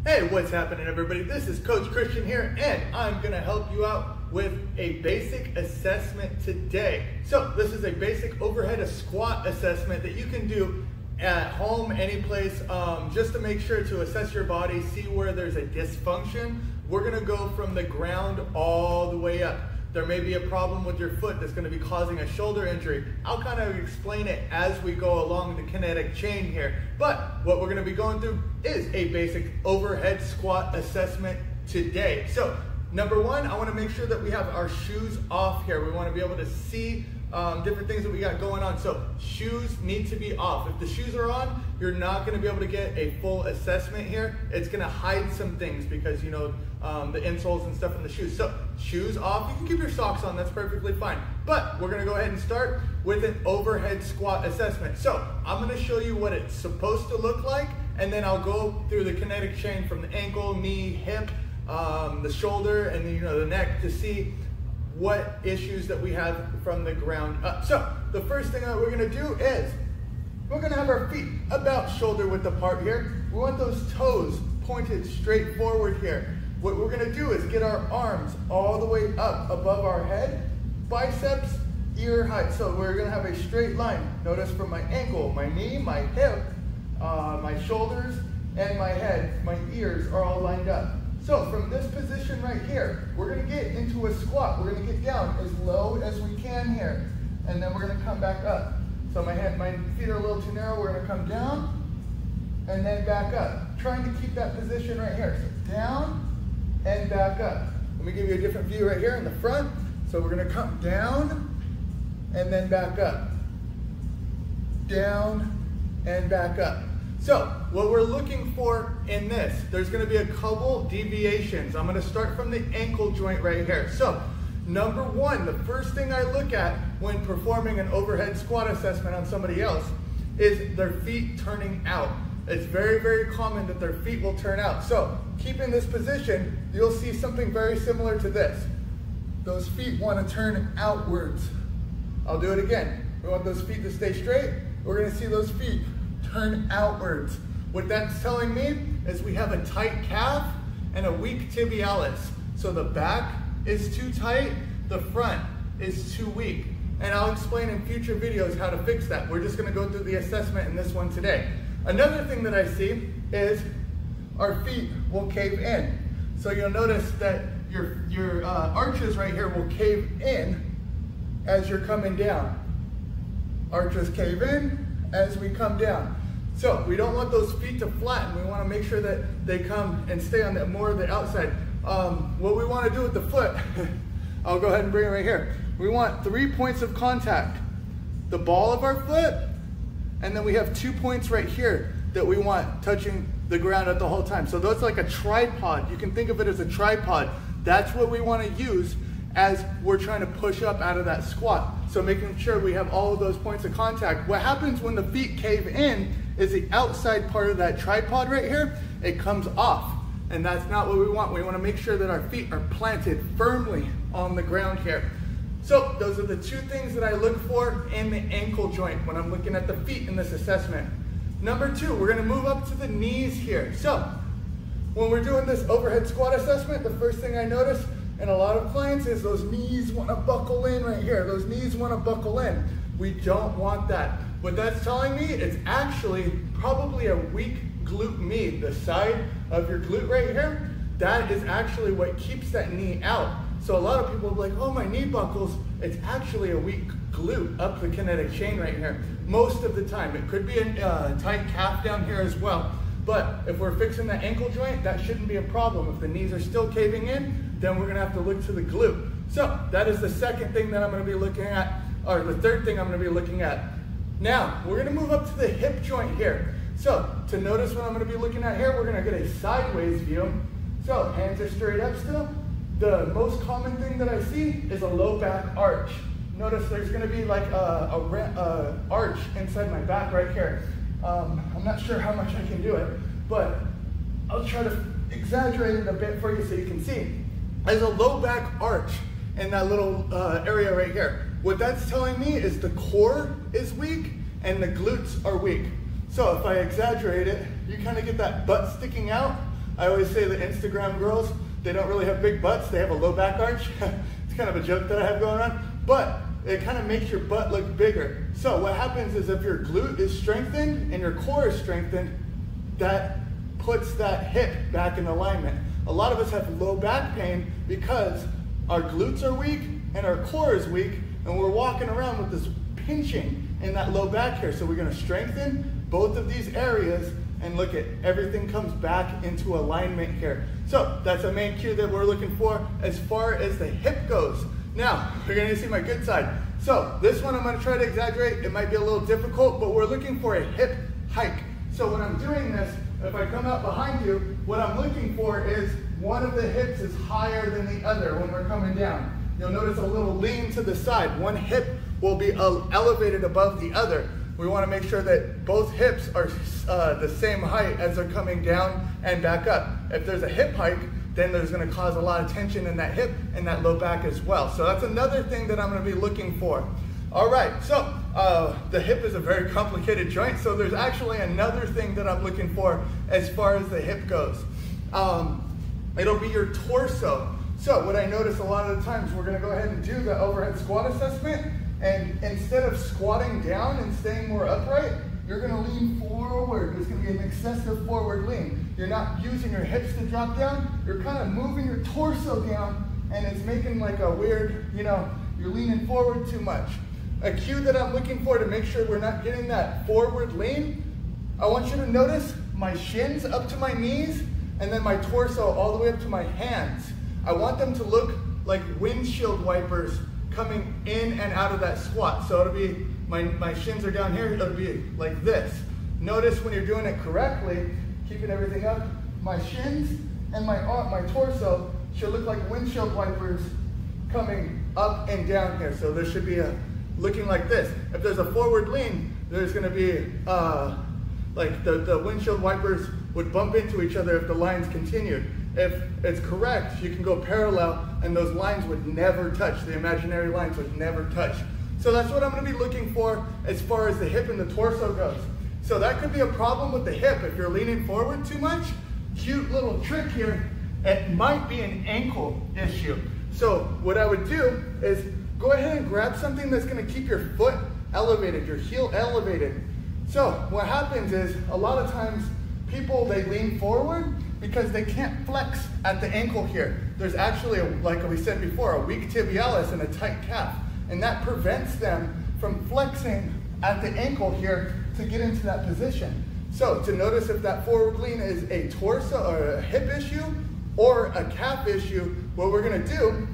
Hey, what's happening everybody? This is Coach Christian here and I'm gonna help you out with a basic assessment today. So this is a basic overhead squat assessment that you can do at home, any place, just to make sure to assess your body, see where there's a dysfunction. We're gonna go from the ground all the way up. There may be a problem with your foot that's gonna be causing a shoulder injury. I'll kind of explain it as we go along the kinetic chain here. But what we're gonna be going through is a basic overhead squat assessment today. So number one, I wanna make sure that we have our shoes off here. We wanna be able to see different things that we got going on. So shoes need to be off. If the shoes are on, you're not going to be able to get a full assessment here. It's going to hide some things because you know the insoles and stuff in the shoes. So shoes off. You can keep your socks on. That's perfectly fine. But we're going to go ahead and start with an overhead squat assessment. So I'm going to show you what it's supposed to look like, and then I'll go through the kinetic chain from the ankle, knee, hip, the shoulder, and then the neck to see what issues that we have from the ground up. So the first thing that we're gonna do is we're gonna have our feet about shoulder width apart here. We want those toes pointed straight forward here. What we're gonna do is get our arms all the way up above our head, biceps, ear height. So we're gonna have a straight line. Notice from my ankle, my knee, my hip, my shoulders, and my head, my ears are all lined up. So from this position right here, we're gonna get into a squat. We're gonna get down as low as we can here. And then we're gonna come back up. So my feet are a little too narrow. We're gonna come down and then back up. Trying to keep that position right here. So down and back up. Let me give you a different view right here in the front. So we're gonna come down and then back up. Down and back up. So what we're looking for in this, there's going to be a couple deviations. I'm going to start from the ankle joint right here. So number one, the first thing I look at when performing an overhead squat assessment on somebody else is their feet turning out. It's very, very common that their feet will turn out. So keeping this position, you'll see something very similar to this. Those feet want to turn outwards. I'll do it again. We want those feet to stay straight. We're going to see those feet turn outwards. What that's telling me is we have a tight calf and a weak tibialis. So the back is too tight, the front is too weak. And I'll explain in future videos how to fix that. We're just gonna go through the assessment in this one today. Another thing that I see is our feet will cave in. So you'll notice that your arches right here will cave in as you're coming down. Arches cave in as we come down. So we don't want those feet to flatten. We want to make sure that they come and stay on more of the outside. What we want to do with the foot, I'll go ahead and bring it right here. We want 3 points of contact. The ball of our foot, and then we have 2 points right here that we want touching the ground at the whole time. So that's like a tripod. You can think of it as a tripod. That's what we want to use as we're trying to push up out of that squat. So making sure we have all of those points of contact. What happens when the feet cave in is the outside part of that tripod right here, it comes off. And that's not what we want. We want to make sure that our feet are planted firmly on the ground here. So those are the two things that I look for in the ankle joint when I'm looking at the feet in this assessment. Number two, we're going to move up to the knees here. So when we're doing this overhead squat assessment, the first thing I notice and a lot of clients is those knees want to buckle in right here. Those knees want to buckle in. We don't want that. What that's telling me, it's actually probably a weak glute med. The side of your glute right here, that is actually what keeps that knee out. So a lot of people are like, oh, my knee buckles. It's actually a weak glute up the kinetic chain right here. Most of the time. It could be a tight calf down here as well. But if we're fixing the ankle joint, that shouldn't be a problem. If the knees are still caving in, then we're gonna have to look to the glute. So that is the second thing that I'm gonna be looking at, or the third thing I'm gonna be looking at. Now, we're gonna move up to the hip joint here. So to notice what I'm gonna be looking at here, we're gonna get a sideways view. So hands are straight up still. The most common thing that I see is a low back arch. Notice there's gonna be like a arch inside my back right here. I'm not sure how much I can do it, but I'll try to exaggerate it a bit for you so you can see. There's a low back arch in that little area right here. What that's telling me is the core is weak and the glutes are weak. So if I exaggerate it, you kind of get that butt sticking out. I always say the Instagram girls, they don't really have big butts, they have a low back arch. It's kind of a joke that I have going on, but it kind of makes your butt look bigger. So what happens is if your glute is strengthened and your core is strengthened, that puts that hip back in alignment. A lot of us have low back pain because our glutes are weak and our core is weak, and we're walking around with this pinching in that low back here. So we're gonna strengthen both of these areas, and look at everything comes back into alignment here. So that's a main cue that we're looking for as far as the hip goes. Now, you're gonna see my good side. So this one I'm gonna try to exaggerate. It might be a little difficult, but we're looking for a hip hike. So when I'm doing this, if I come up behind you, what I'm looking for is one of the hips is higher than the other when we're coming down. You'll notice a little lean to the side. One hip will be elevated above the other. We want to make sure that both hips are the same height as they're coming down and back up. If there's a hip hike, then there's going to cause a lot of tension in that hip and that low back as well. So that's another thing that I'm going to be looking for. All right, so the hip is a very complicated joint, so there's actually another thing that I'm looking for as far as the hip goes. It'll be your torso. So what I notice a lot of the times, we're going to go ahead and do the overhead squat assessment. And instead of squatting down and staying more upright, you're going to lean forward. There's going to be an excessive forward lean. You're not using your hips to drop down. You're kind of moving your torso down, and it's making like a weird, you're leaning forward too much. A cue that I'm looking for to make sure we're not getting that forward lean, I want you to notice my shins up to my knees, and then my torso all the way up to my hands. I want them to look like windshield wipers coming in and out of that squat. So it'll be, my shins are down here, it'll be like this. Notice when you're doing it correctly, keeping everything up, my shins and my torso should look like windshield wipers coming up and down here. So there should be looking like this. If there's a forward lean, there's gonna be, like the windshield wipers would bump into each other if the lines continued. If it's correct, you can go parallel and those lines would never touch. The imaginary lines would never touch. So that's what I'm gonna be looking for as far as the hip and the torso goes. So that could be a problem with the hip if you're leaning forward too much. Cute little trick here, it might be an ankle issue. So what I would do is go ahead and grab something that's gonna keep your foot elevated, your heel elevated. So what happens is a lot of times people, they lean forward because they can't flex at the ankle here. There's actually, like we said before, a weak tibialis and a tight calf. And that prevents them from flexing at the ankle here to get into that position. So to notice if that forward lean is a torso or a hip issue or a calf issue, what we're gonna do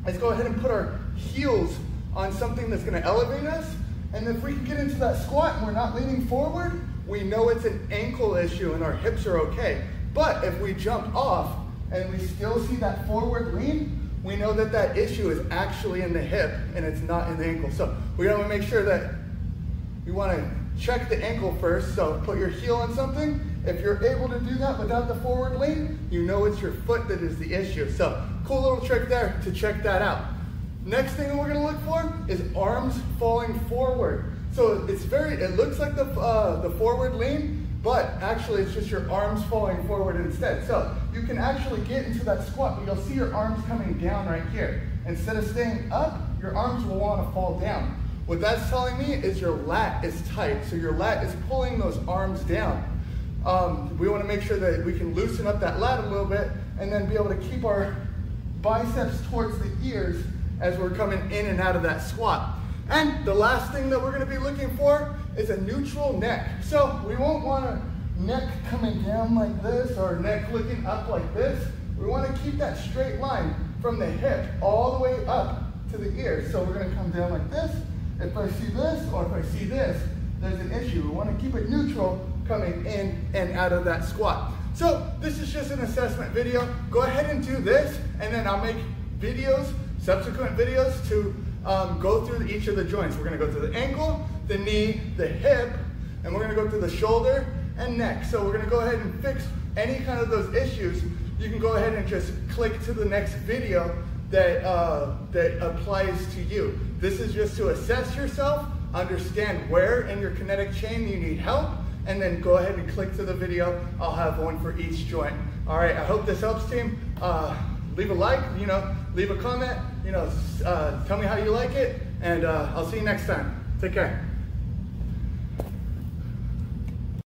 is go ahead and put our heels on something that's gonna elevate us. And if we can get into that squat and we're not leaning forward, we know it's an ankle issue and our hips are okay. But if we jump off and we still see that forward lean, we know that that issue is actually in the hip and it's not in the ankle. So we want to make sure that we want to check the ankle first. So put your heel on something. If you're able to do that without the forward lean, you know it's your foot that is the issue. So cool little trick there to check that out. Next thing that we're going to look for is arms falling forward. So it looks like the forward lean, but actually it's just your arms falling forward instead. So you can actually get into that squat, but you'll see your arms coming down right here. Instead of staying up, your arms will want to fall down. What that's telling me is your lat is tight. So your lat is pulling those arms down. We want to make sure that we can loosen up that lat a little bit and then be able to keep our biceps towards the ears as we're coming in and out of that squat. And the last thing that we're going to be looking for is a neutral neck. So we won't want a neck coming down like this or neck looking up like this. We want to keep that straight line from the hip all the way up to the ear. So we're going to come down like this. If I see this or if I see this, there's an issue. We want to keep it neutral coming in and out of that squat. So this is just an assessment video. Go ahead and do this, and then I'll make videos, subsequent videos to go through each of the joints. We're going to go through the ankle, the knee, the hip, and we're going to go through the shoulder and neck. So we're going to go ahead and fix any kind of those issues. You can go ahead and just click to the next video that applies to you. This is just to assess yourself, understand where in your kinetic chain you need help, and then go ahead and click to the video. I'll have one for each joint. All right, I hope this helps, team. Leave a like, leave a comment, tell me how you like it, and I'll see you next time. Take care.